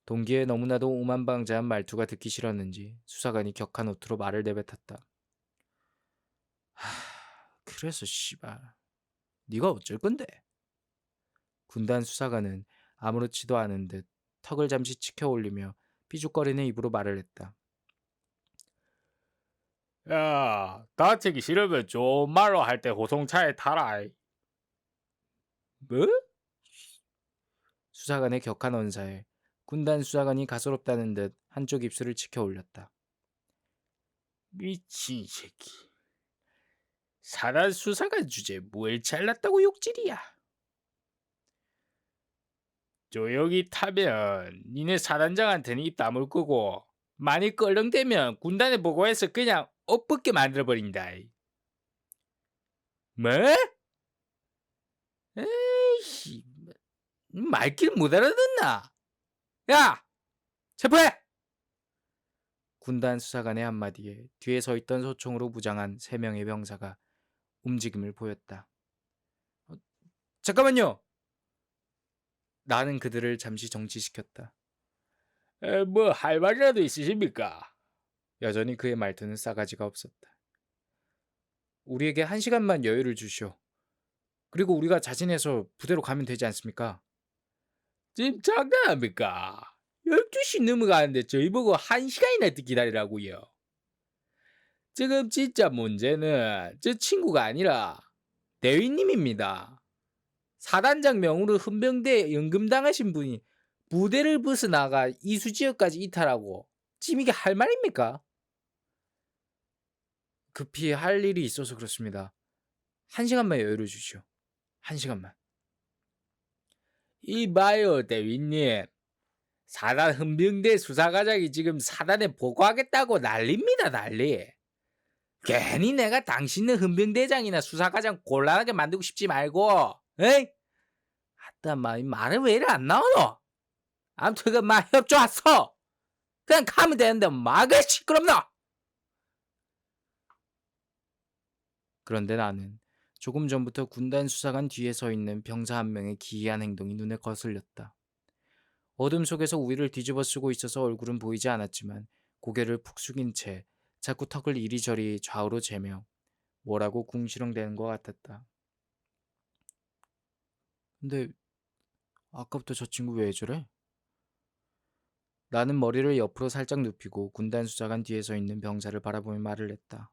동기의 너무나도 오만방자한 말투가 듣기 싫었는지 수사관이 격한 어투로 말을 내뱉었다. 그래서 씨발 네가 어쩔 건데? 군단 수사관은 아무렇지도 않은 듯 턱을 잠시 치켜 올리며 삐죽거리는 입으로 말을 했다. 야, 다치기 싫으면 좀 말로 할 때 호송차에 타라. 뭐? 수사관의 격한 언사에 군단 수사관이 가소롭다는 듯 한쪽 입술을 치켜 올렸다. 미친 새끼. 사단 수사관 주제에 뭘 잘났다고 욕질이야. 조용히 타면 니네 사단장한테는 입 다물 거고 많이 껄렁대면 군단에 보고해서 그냥 엇벗게 만들어버린다. 뭐? 에이씨, 말귀를 못 알아듣나? 야! 체포해! 군단 수사관의 한마디에 뒤에 서 있던 소총으로 무장한 3명의 병사가 움직임을 보였다. 잠깐만요! 나는 그들을 잠시 정지시켰다. 뭐 할 말이라도 있으십니까? 여전히 그의 말투는 싸가지가 없었다. 우리에게 1시간만 여유를 주시오. 그리고 우리가 자진해서 부대로 가면 되지 않습니까? 지금 장난합니까? 12시 넘어가는데 저희 보고 1시간이나 기다리라고요. 지금 진짜 문제는 저 친구가 아니라 대위님입니다. 사단장 명으로 헌병대에 연금당하신 분이 부대를 벗어나가 이수지역까지 이탈하고 지금 이게 할 말입니까? 급히 할 일이 있어서 그렇습니다. 1시간만 여유를 주시오. 1시간만. 이봐요, 대위님. 사단 헌병대 수사과장이 지금 사단에 보고하겠다고 난립니다, 난리. 괜히 내가 당신네 헌병대장이나 수사과장 곤란하게 만들고 싶지 말고, 에이? 아따, 말을 왜 이래 안 나오노? 아무튼 협조 왔어. 그냥 가면 되는데, 그 시끄럽노? 그런데 나는 조금 전부터 군단 수사관 뒤에 서 있는 병사 한 명의 기이한 행동이 눈에 거슬렸다. 어둠 속에서 우위를 뒤집어 쓰고 있어서 얼굴은 보이지 않았지만 고개를 푹 숙인 채 자꾸 턱을 이리저리 좌우로 재며 뭐라고 궁시렁대는 것 같았다. 근데 아까부터 저 친구 왜 저래? 나는 머리를 옆으로 살짝 눕히고 군단 수사관 뒤에 서 있는 병사를 바라보며 말을 했다.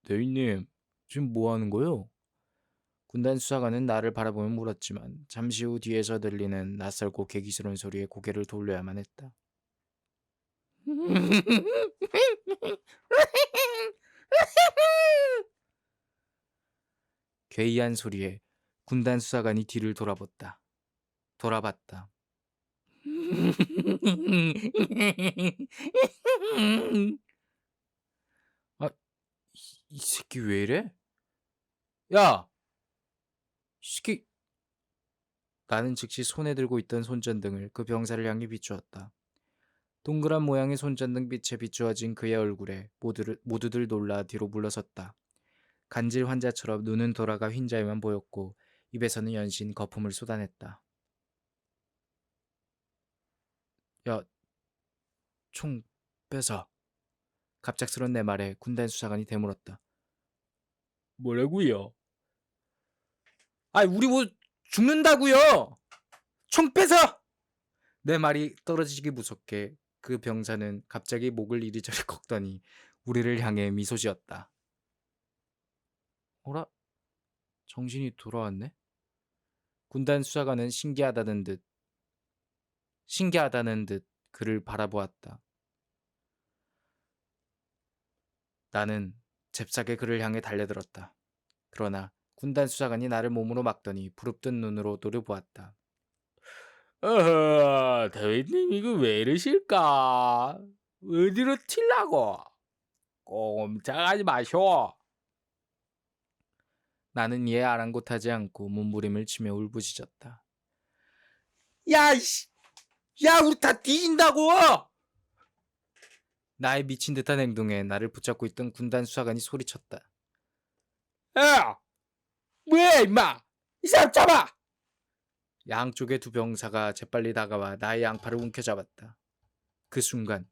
대위님, 지금 뭐 하는 거요? 군단 수사관은 나를 바라보며 물었지만 잠시 후 뒤에서 들리는 낯설고 개기스러운 소리에 고개를 돌려야만 했다. 괴이한 소리에 군단 수사관이 뒤를 돌아봤다. 아, 이 새끼 왜 이래? 야! 이 새끼! 나는 즉시 손에 들고 있던 손전등을 그 병사를 향해 비추었다. 동그란 모양의 손전등 빛에 비추어진 그의 얼굴에 모두들 놀라 뒤로 물러섰다. 간질 환자처럼 눈은 돌아가 흰자위만 보였고 입에서는 연신 거품을 쏟아냈다. 야, 총 뺏어. 갑작스런 내 말에 군단 수사관이 되물었다. 뭐라고요? 우리 뭐 죽는다고요? 총 빼서! 내 말이 떨어지기 무섭게 그 병사는 갑자기 목을 이리저리 꺾더니 우리를 향해 미소 지었다. 어라? 정신이 돌아왔네? 군단 수사관은 신기하다는 듯 그를 바라보았다. 나는 잽싸게 그를 향해 달려들었다. 그러나 군단 수사관이 나를 몸으로 막더니 부릅뜬 눈으로 노려보았다. 대위님 이거 왜 이러실까? 어디로 튈라고? 꼼짝하지 마쇼. 나는 이에 아랑곳하지 않고 몸부림을 치며 울부짖었다. 야, 우리 다 뒤진다고! 나의 미친 듯한 행동에 나를 붙잡고 있던 군단 수사관이 소리쳤다. 야! 뭐야, 임마! 이 사람 잡아! 양쪽의 두 병사가 재빨리 다가와 나의 양팔을 움켜잡았다. 그 순간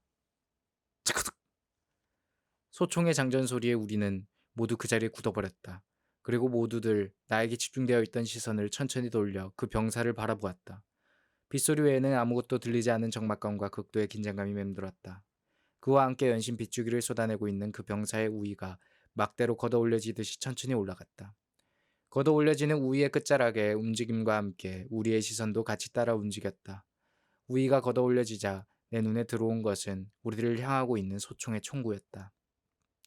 차크득! 소총의 장전 소리에 우리는 모두 그 자리에 굳어버렸다. 그리고 모두들 나에게 집중되어 있던 시선을 천천히 돌려 그 병사를 바라보았다. 빗소리 외에는 아무것도 들리지 않은 적막감과 극도의 긴장감이 맴돌았다. 그와 함께 연신 빗줄기를 쏟아내고 있는 그 병사의 우위가 막대로 걷어올려지듯이 천천히 올라갔다. 걷어올려지는 우위의 끝자락의 움직임과 함께 우리의 시선도 같이 따라 움직였다. 우위가 걷어올려지자 내 눈에 들어온 것은 우리를 향하고 있는 소총의 총구였다.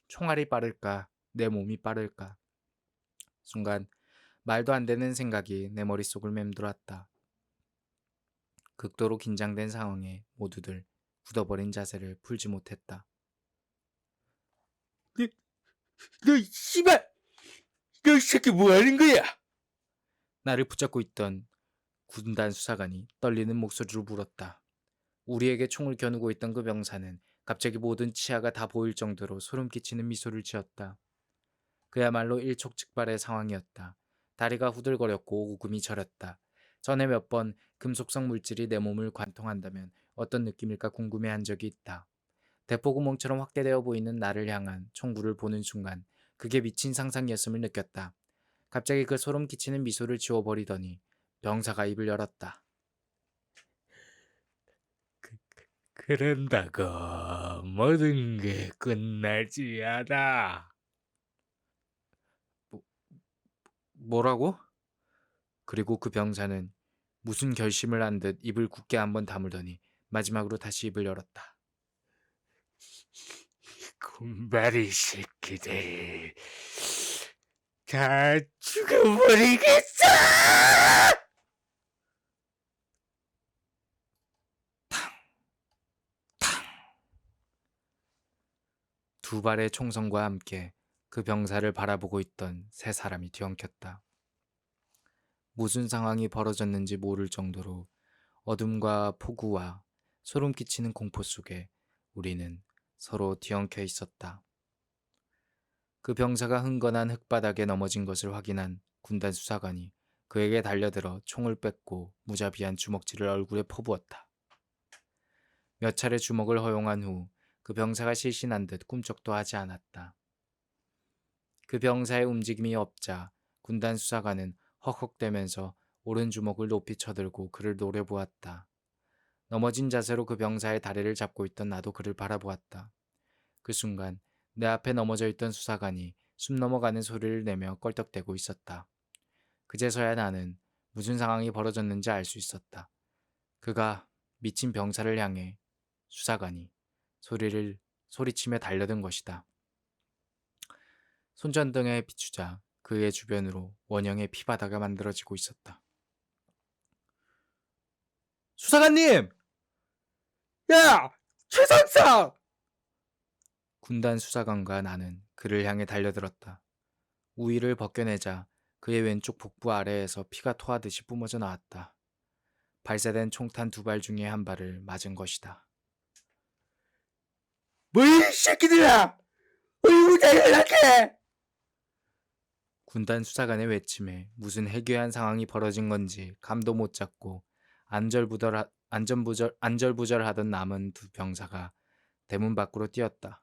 총알이 빠를까? 내 몸이 빠를까? 순간 말도 안 되는 생각이 내 머릿속을 맴돌았다. 극도로 긴장된 상황에 모두들 굳어버린 자세를 풀지 못했다. 너, 씨발! 너 이 새끼 뭐 하는 거야? 나를 붙잡고 있던 군단 수사관이 떨리는 목소리로 물었다. 우리에게 총을 겨누고 있던 그 병사는 갑자기 모든 치아가 다 보일 정도로 소름 끼치는 미소를 지었다. 그야말로 일촉즉발의 상황이었다. 다리가 후들거렸고 오금이 저렸다. 전에 몇 번 금속성 물질이 내 몸을 관통한다면 어떤 느낌일까 궁금해한 적이 있다. 대포구멍처럼 확대되어 보이는 나를 향한 총구를 보는 순간 그게 미친 상상이었음을 느꼈다. 갑자기 그 소름 끼치는 미소를 지워버리더니 병사가 입을 열었다. 그런다고 모든 게 끝나지 않아. 뭐라고? 그리고 그 병사는 무슨 결심을 한 듯 입을 굳게 한번 다물더니 마지막으로 다시 입을 열었다. 군바리 새끼들 다 죽여버리겠어! 두 발의 총성과 함께 그 병사를 바라보고 있던 세 사람이 뒤엉켰다. 무슨 상황이 벌어졌는지 모를 정도로 어둠과 폭우와 소름 끼치는 공포 속에 우리는 서로 뒤엉켜 있었다. 그 병사가 흥건한 흙바닥에 넘어진 것을 확인한 군단 수사관이 그에게 달려들어 총을 뺏고 무자비한 주먹질을 얼굴에 퍼부었다. 몇 차례 주먹을 허용한 후 그 병사가 실신한 듯 꿈쩍도 하지 않았다. 그 병사의 움직임이 없자 군단 수사관은 헉헉대면서 오른 주먹을 높이 쳐들고 그를 노려보았다. 넘어진 자세로 그 병사의 다리를 잡고 있던 나도 그를 바라보았다. 그 순간 내 앞에 넘어져 있던 수사관이 숨 넘어가는 소리를 내며 껄떡대고 있었다. 그제서야 나는 무슨 상황이 벌어졌는지 알 수 있었다. 그가 미친 병사를 향해 수사관이 소리치며 달려든 것이다. 손전등에 비추자 그의 주변으로 원형의 피바다가 만들어지고 있었다. 수사관님! 야! 최상상! 군단 수사관과 나는 그를 향해 달려들었다. 우위를 벗겨내자 그의 왼쪽 복부 아래에서 피가 토하듯이 뿜어져 나왔다. 발사된 총탄 두 발 중에 한 발을 맞은 것이다. 뭐이 새끼들아! 의무자 연락해! 군단 수사관의 외침에 무슨 해괴한 상황이 벌어진 건지 감도 못 잡고 안절부절하던 남은 두 병사가 대문 밖으로 뛰었다.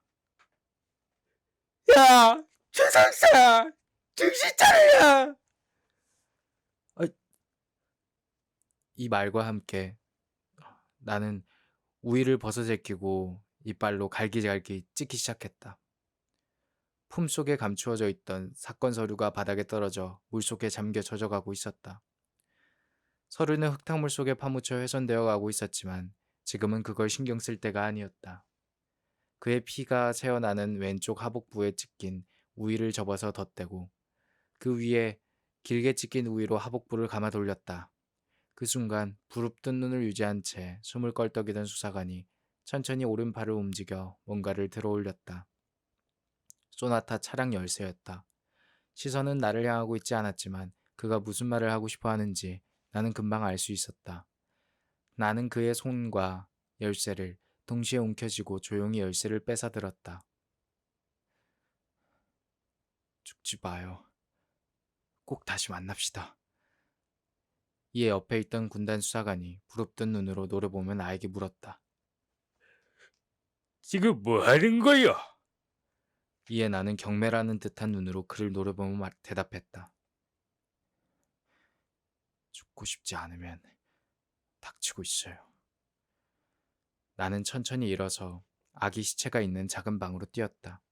야! 최상상! 정신 차려! 이 말과 함께 나는 우위를 벗어제끼고 이빨로 갈기갈기 찢기 시작했다. 품속에 감추어져 있던 사건 서류가 바닥에 떨어져 물속에 잠겨 젖어가고 있었다. 서류는 흙탕물 속에 파묻혀 훼손되어 가고 있었지만 지금은 그걸 신경 쓸 때가 아니었다. 그의 피가 새어나는 왼쪽 하복부에 찢긴 우위를 접어서 덧대고 그 위에 길게 찢긴 우위로 하복부를 감아 돌렸다. 그 순간 부릅뜬 눈을 유지한 채 숨을 껄떡이던 수사관이 천천히 오른팔을 움직여 뭔가를 들어올렸다. 소나타 차량 열쇠였다. 시선은 나를 향하고 있지 않았지만 그가 무슨 말을 하고 싶어 하는지 나는 금방 알 수 있었다. 나는 그의 손과 열쇠를 동시에 움켜쥐고 조용히 열쇠를 뺏어들었다. 죽지 마요. 꼭 다시 만납시다. 이에 옆에 있던 군단 수사관이 부릅뜬 눈으로 노려보며 나에게 물었다. 지금 뭐 하는 거야? 이에 나는 경멸하는 듯한 눈으로 그를 노려보며 대답했다. 죽고 싶지 않으면 닥치고 있어요. 나는 천천히 일어서 아기 시체가 있는 작은 방으로 뛰었다.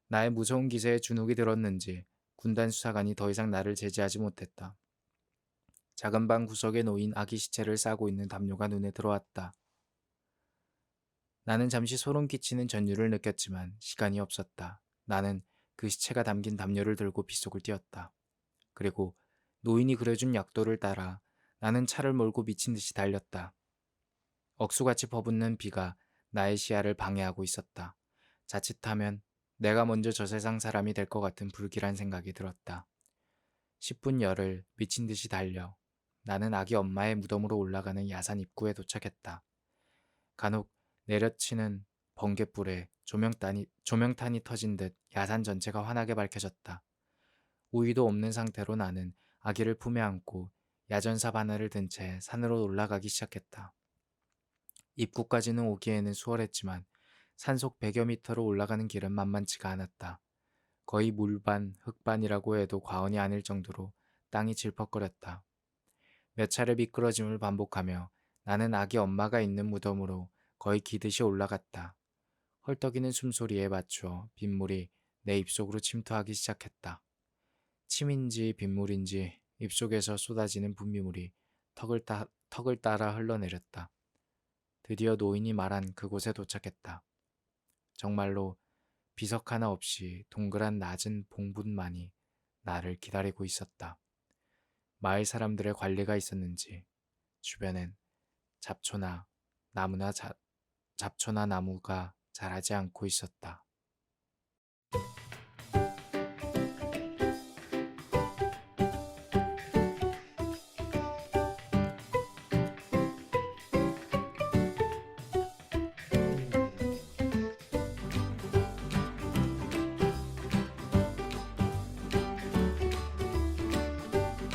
나의 무서운 기세에 주눅이 들었는지 군단 수사관이 더 이상 나를 제지하지 못했다. 작은 방 구석에 놓인 아기 시체를 싸고 있는 담요가 눈에 들어왔다. 나는 잠시 소름 끼치는 전율을 느꼈지만 시간이 없었다. 나는 그 시체가 담긴 담요를 들고 빗속을 뛰었다. 그리고 노인이 그려준 약도를 따라 나는 차를 몰고 미친 듯이 달렸다. 억수같이 버붓는 비가 나의 시야를 방해하고 있었다. 자칫하면 내가 먼저 저 세상 사람이 될 것 같은 불길한 생각이 들었다. 10분 열을 미친 듯이 달려 나는 아기 엄마의 무덤으로 올라가는 야산 입구에 도착했다. 간혹 내려치는 번갯불에 조명탄이 터진 듯 야산 전체가 환하게 밝혀졌다. 우위도 없는 상태로 나는 아기를 품에 안고 야전삽 하나를 든 채 산으로 올라가기 시작했다. 입구까지는 오기에는 수월했지만 산속 100여 미터로 올라가는 길은 만만치가 않았다. 거의 물반, 흙반이라고 해도 과언이 아닐 정도로 땅이 질퍽거렸다. 몇 차례 미끄러짐을 반복하며 나는 아기 엄마가 있는 무덤으로 거의 기듯이 올라갔다. 헐떡이는 숨소리에 맞춰 빗물이 내 입속으로 침투하기 시작했다. 침인지 빗물인지 입속에서 쏟아지는 분비물이 턱을 따라 흘러내렸다. 드디어 노인이 말한 그곳에 도착했다. 정말로 비석 하나 없이 동그란 낮은 봉분만이 나를 기다리고 있었다. 마을 사람들의 관리가 있었는지 주변엔 잡초나 나무가 자라지 않고 있었다.